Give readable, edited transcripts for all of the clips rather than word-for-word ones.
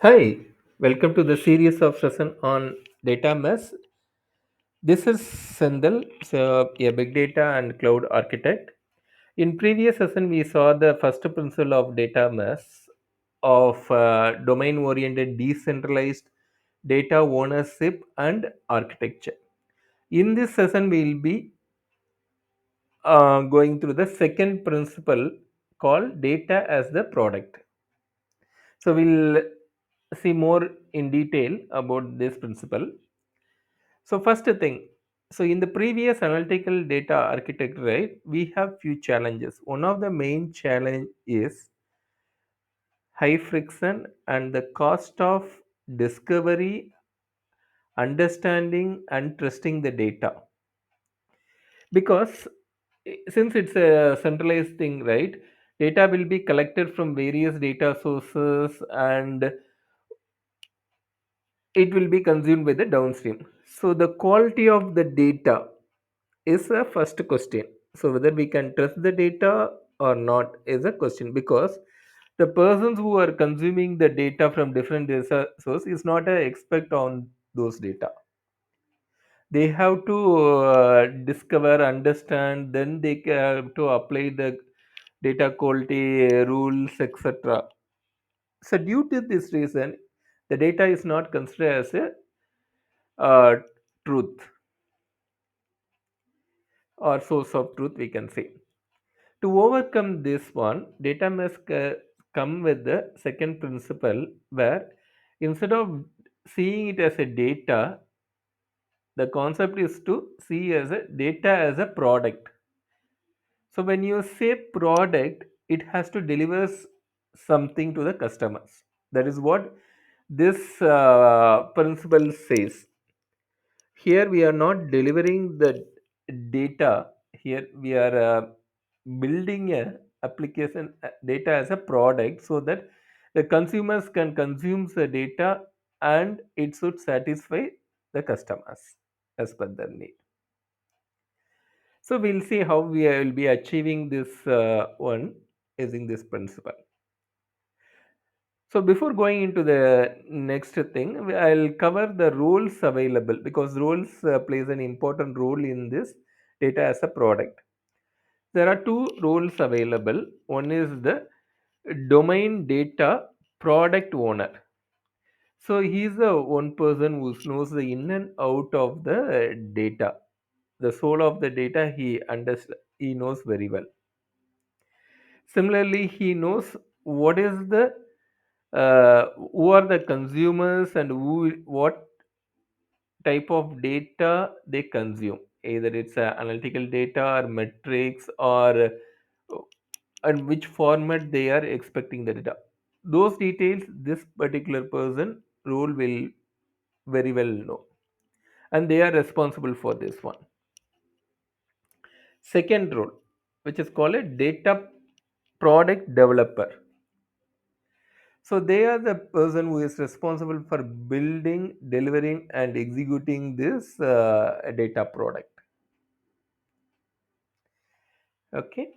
Hi, welcome to the series of session on data mesh. This is Sendal, so a big data and cloud architect. In previous session, we saw the first principle of data mesh of domain-oriented decentralized data ownership and architecture. In this session, we will be going through the second principle called data as the product. So we'll see more in detail about this principle. So first thing, so in the previous analytical data architect, right, we have few challenges. One of the main challenge is high friction and the cost of discovery, understanding and trusting the data. Because since it's a centralized thing, right, data will be collected from various data sources and it will be consumed by the downstream. So the quality of the data is a first question. So whether we can trust the data or not is a question, because the persons who are consuming the data from different data source is not a expert on those data. They have to discover, understand, then they have to apply the data quality rules, etc. So due to this reason, the data is not considered as a uh, truth or source of truth, we can say. To overcome this one, data must come with the second principle, where instead of seeing it as a data, the concept is to see as a data as a product. So when you say product, it has to deliver something to the customers. That is what this principle says. Here we are not delivering the data. Here we are building a application data as a product, so that the consumers can consume the data and it should satisfy the customers as per their need. So we'll see how we will be achieving this one using this principle. So before going into the next thing, I'll cover the roles available, because roles plays an important role in this data as a product. There are two roles available. One is the domain data product owner. So he's the one person who knows the in and out of the data, the soul of the data. He knows very well. Similarly, he knows what is the who are the consumers and what type of data they consume. Either it's analytical data or metrics, or and which format they are expecting the data. Those details this particular person role will very well know, and they are responsible for this one. Second role, which is called a data product developer. So they are the person who is responsible for building, delivering, and executing this data product. Okay.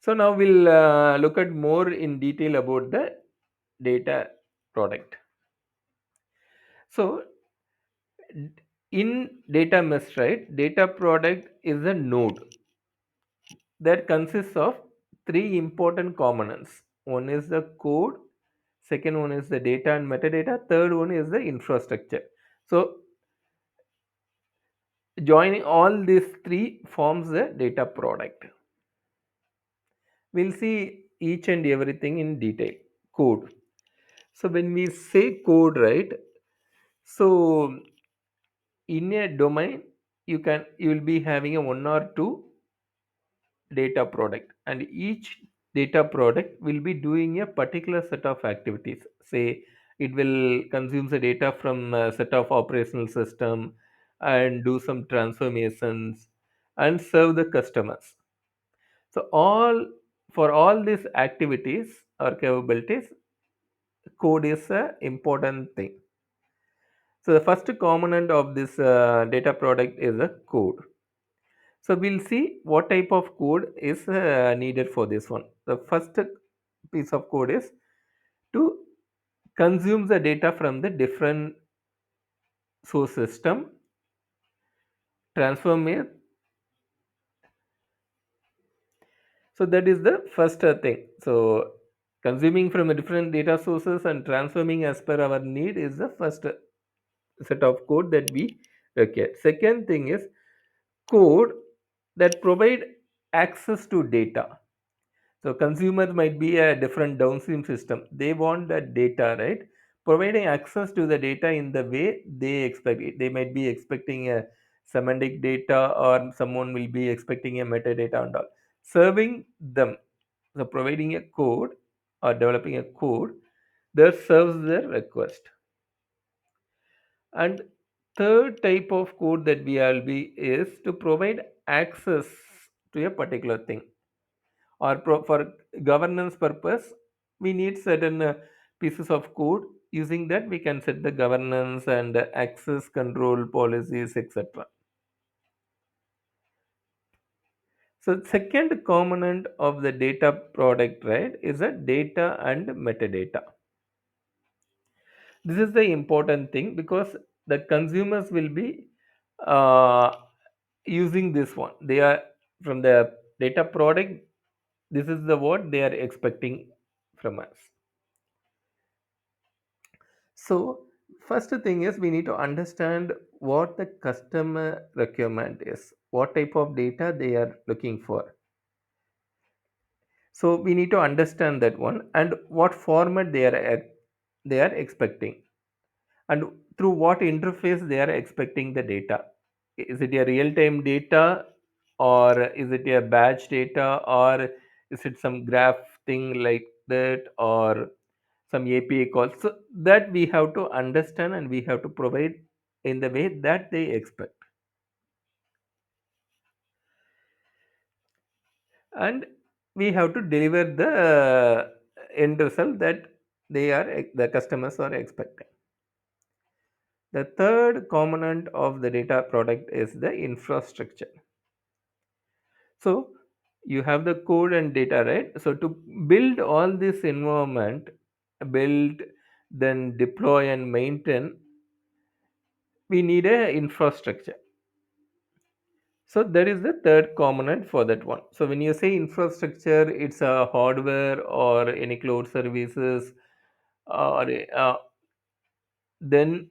So now we'll look at more in detail about the data product. So in data mesh, right, data product is a node that consists of three important components. One is the code, second one is the data and metadata, third one is the infrastructure. So joining all these three forms the data product. We'll see each and everything in detail. Code. So when we say code, right? So in a domain, you will be having a one or two data product, and each data product will be doing a particular set of activities. Say it will consume the data from a set of operational system and do some transformations and serve the customers. So all for all these activities or capabilities, code is a important thing. So the first component of this data product is a code. So we'll see what type of code is needed for this one. The first piece of code is to consumes the data from the different source system, transform it. So that is the first thing. So consuming from the different data sources and transforming as per our need is the first set of code that we require. Second thing is code that provide access to data. So consumer might be a different downstream system. They want that data, right? Providing access to the data in the way they expect it. They might be expecting a semantic data, or someone will be expecting a metadata and all. Serving them, so providing a code or developing a code that serves their request. And third type of code that we will be is to provide access to a particular thing, or for governance purpose we need certain pieces of code. Using that we can set the governance and access control policies, etc. So second component of the data product, right, is a data and metadata. This is the important thing because the consumers will be uh, using this one. They are from the data product, this is the what they are expecting from us. So first thing is we need to understand what the customer requirement is, what type of data they are looking for. So we need to understand that one and what format they are expecting, and through what interface they are expecting the data. Is it a real time data, or is it a batch data, or is it some graph thing like that, or some API calls? So that we have to understand and we have to provide in the way that they expect. And we have to deliver the end result that the customers are expecting. The third component of the data product is the infrastructure. So you have the code and data, right? So to build all this environment, build, then deploy and maintain, we need a infrastructure. So that is the third component for that one. So when you say infrastructure, it's a hardware or any cloud services, or then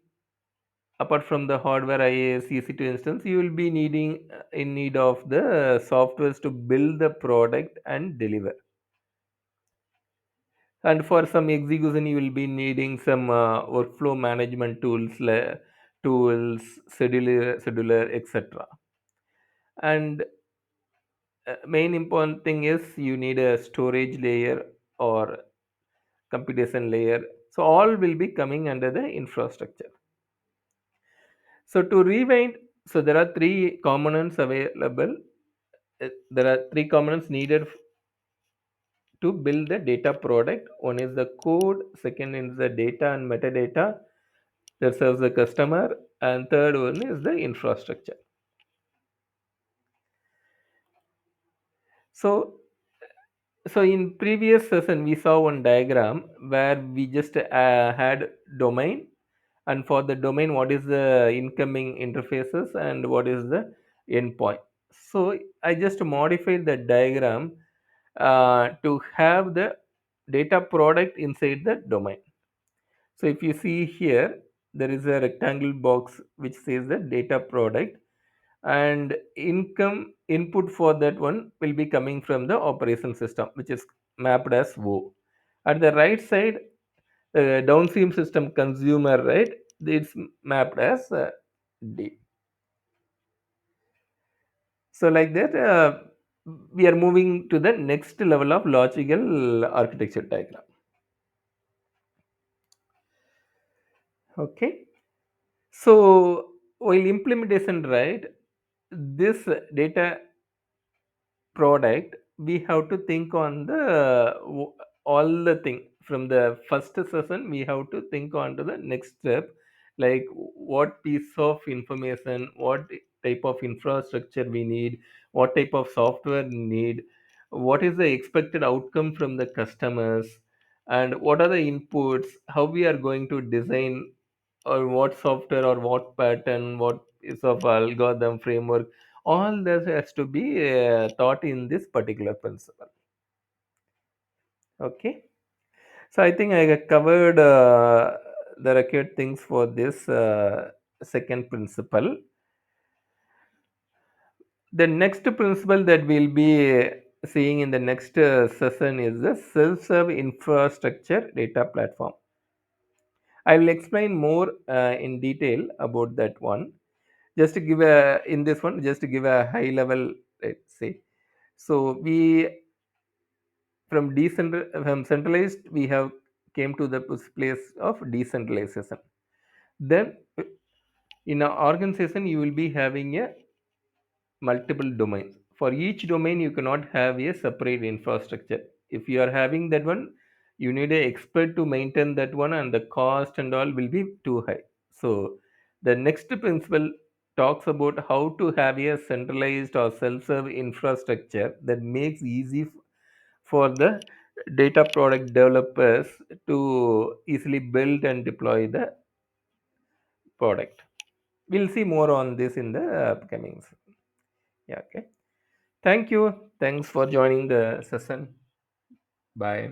apart from the hardware IaaS EC2 instance, you will be needing in need of the softwares to build the product and deliver. And for some execution, you will be needing some workflow management tools, scheduler, etc. And main important thing is you need a storage layer or computation layer. So all will be coming under the infrastructure. So to rewind, so there are three components available. There are three components needed to build the data product. One is the code, second is the data and metadata that serves the customer, and third one is the infrastructure. So so in previous session we saw one diagram where we just had domain, and for the domain what is the incoming interfaces and what is the endpoint. So I just modified the diagram to have the data product inside the domain. So if you see here, there is a rectangle box which says the data product, and income input for that one will be coming from the operation system, which is mapped as O. At the right side, the downstream system consumer, right? It's mapped as D. So like that, we are moving to the next level of logical architecture diagram. Okay. So while implementation, right, this data product, we have to think on all the thing from the first session. We have to think on to the next step, like what piece of information, what type of infrastructure we need, what type of software we need, what is the expected outcome from the customers, and what are the inputs, how we are going to design, or what software or what pattern, what is of algorithm framework. All this has to be taught in this particular principle. Okay, so I think I covered the required things for this second principle. The next principle that we'll be seeing in the next session is the self-serve infrastructure data platform. I will explain more in detail about that one. Just to give a in this one, just to give a high level, let's say. So we from centralized we have came to the place of decentralization. Then in an organization you will be having a multiple domains. For each domain, you cannot have a separate infrastructure. If you are having that one, you need a expert to maintain that one, and the cost and all will be too high. So, the next principle talks about how to have a centralized or self-serve infrastructure that makes easy for the data product developers to easily build and deploy the product. We'll see more on this in the upcoming. Yeah, okay. Thank you. Thanks for joining the session. Bye.